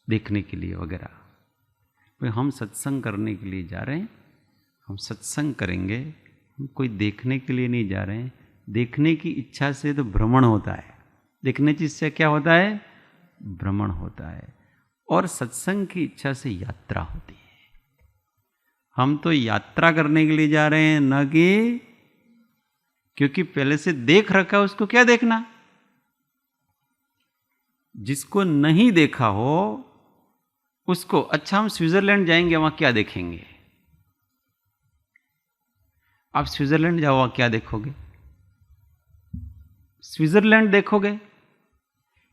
देखने के लिए वगैरह। भाई हम सत्संग करने के लिए जा रहे हैं, हम सत्संग करेंगे, हम कोई देखने के लिए नहीं जा रहे हैं। देखने की इच्छा से तो भ्रमण होता है। देखने की इच्छा क्या होता है? भ्रमण होता है। और सत्संग की इच्छा से यात्रा होती है। हम तो यात्रा करने के लिए जा रहे हैं, न कि क्योंकि पहले से देख रखा है उसको क्या देखना। जिसको नहीं देखा हो उसको, अच्छा हम स्विट्जरलैंड जाएंगे, वहां क्या देखेंगे? आप स्विट्जरलैंड जाओ, वहां क्या देखोगे? स्विट्जरलैंड देखोगे?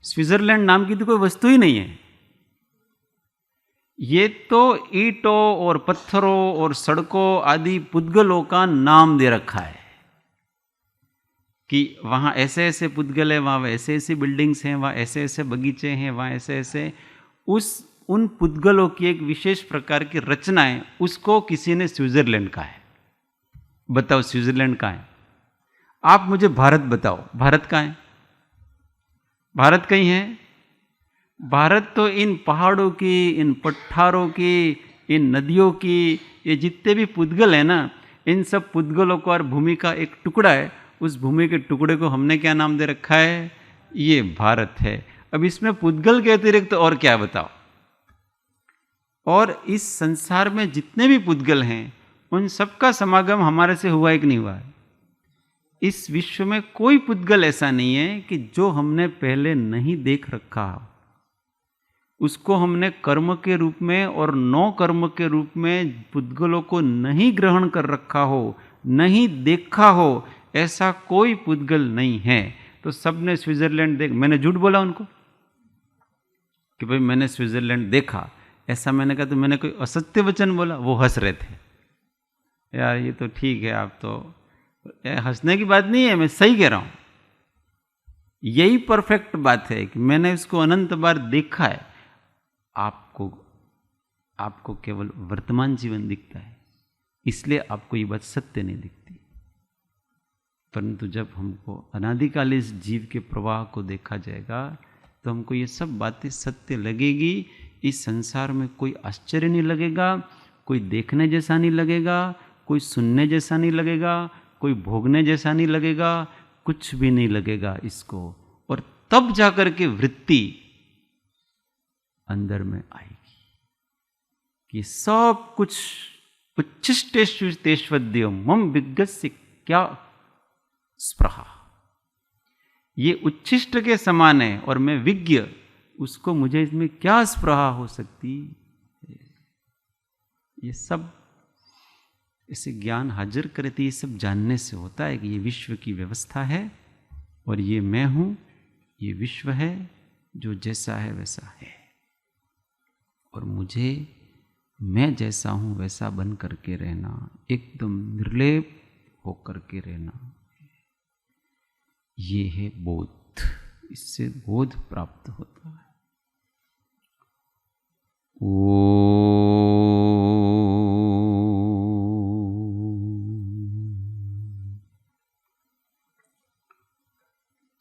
स्विट्जरलैंड नाम की तो कोई वस्तु ही नहीं है। ये तो ईंटों और पत्थरों और सड़कों आदि पुद्गलों का नाम दे रखा है कि वहाँ ऐसे ऐसे पुद्गल है, वहाँ ऐसे ऐसे बिल्डिंग्स हैं, वहाँ ऐसे ऐसे बगीचे हैं, वहाँ ऐसे ऐसे उन पुद्गलों की एक विशेष प्रकार की रचना है, उसको किसी ने स्विट्जरलैंड कहा है। बताओ स्विट्जरलैंड कहाँ है? आप मुझे भारत बताओ, भारत कहाँ है? भारत कहीं है? भारत तो इन पहाड़ों की, इन पठारों की, इन नदियों की, ये जितने भी पुद्गल है ना, इन सब पुद्गलों को और भूमि का एक टुकड़ा है। उस भूमि के टुकड़े को हमने क्या नाम दे रखा है? ये भारत है। अब इसमें पुद्गल के अतिरिक्त और क्या बताओ? और इस संसार में जितने भी पुद्गल हैं उन सबका समागम हमारे से हुआ है कि नहीं हुआ है? इस विश्व में कोई पुद्गल ऐसा नहीं है कि जो हमने पहले नहीं देख रखा, उसको हमने कर्म के रूप में और नौ कर्म के रूप में पुद्गलों को नहीं ग्रहण कर रखा हो, नहीं देखा हो, ऐसा कोई पुद्गल नहीं है। तो सबने स्विट्जरलैंड देख, मैंने झूठ बोला उनको कि भाई मैंने स्विट्जरलैंड देखा, ऐसा मैंने कहा तो मैंने कोई असत्य वचन बोला? वो हंस रहे थे, यार ये तो ठीक है, आप तो हंसने की बात नहीं है, मैं सही कह रहा हूं। यही परफेक्ट बात है कि मैंने उसको अनंत बार देखा है। आपको केवल वर्तमान जीवन दिखता है, इसलिए आपको ये बात सत्य नहीं दिखती। परंतु जब हमको अनादिकाल इस जीव के प्रवाह को देखा जाएगा तो हमको ये सब बातें सत्य लगेगी। इस संसार में कोई आश्चर्य नहीं लगेगा, कोई देखने जैसा नहीं लगेगा, कोई सुनने जैसा नहीं लगेगा, कोई भोगने जैसा नहीं लगेगा, कुछ भी नहीं लगेगा इसको। और तब जाकर के वृत्ति अंदर में आएगी कि सब कुछ उच्छिष्टेष्वद्य मम विज्ञस्य क्या स्पृहा, ये उच्छिष्ट के समान है और मैं विज्ञ, उसको मुझे इसमें क्या स्पृहा हो सकती है? ये सब इसे ज्ञान हाजिर करे तो ये सब जानने से होता है कि ये विश्व की व्यवस्था है और ये मैं हूं, ये विश्व है, जो जैसा है वैसा है, और मुझे मैं जैसा हूं वैसा बन करके रहना, एकदम निर्लेप होकर के रहना, ये है बोध। इससे बोध प्राप्त होता है।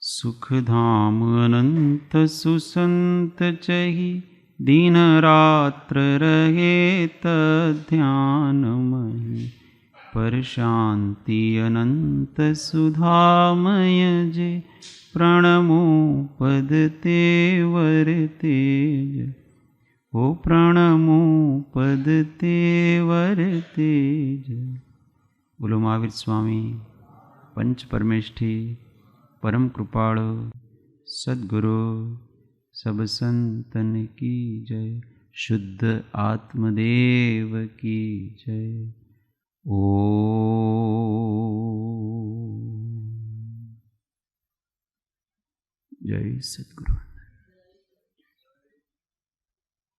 सुख धाम अनंत सुसंत चहि, दिन रात्र रहे तध्यानमहि, पर शांति अनंत सुधामय जे, प्रणमो पद तेवर तेज, ओ प्रणमो पद तेवर तेज। बोलो महावीर स्वामी पंच परमेष्ठी परम कृपाल सद्गुरु सब संतन की जय। शुद्ध आत्मदेव की जय। जय सद्गुरु।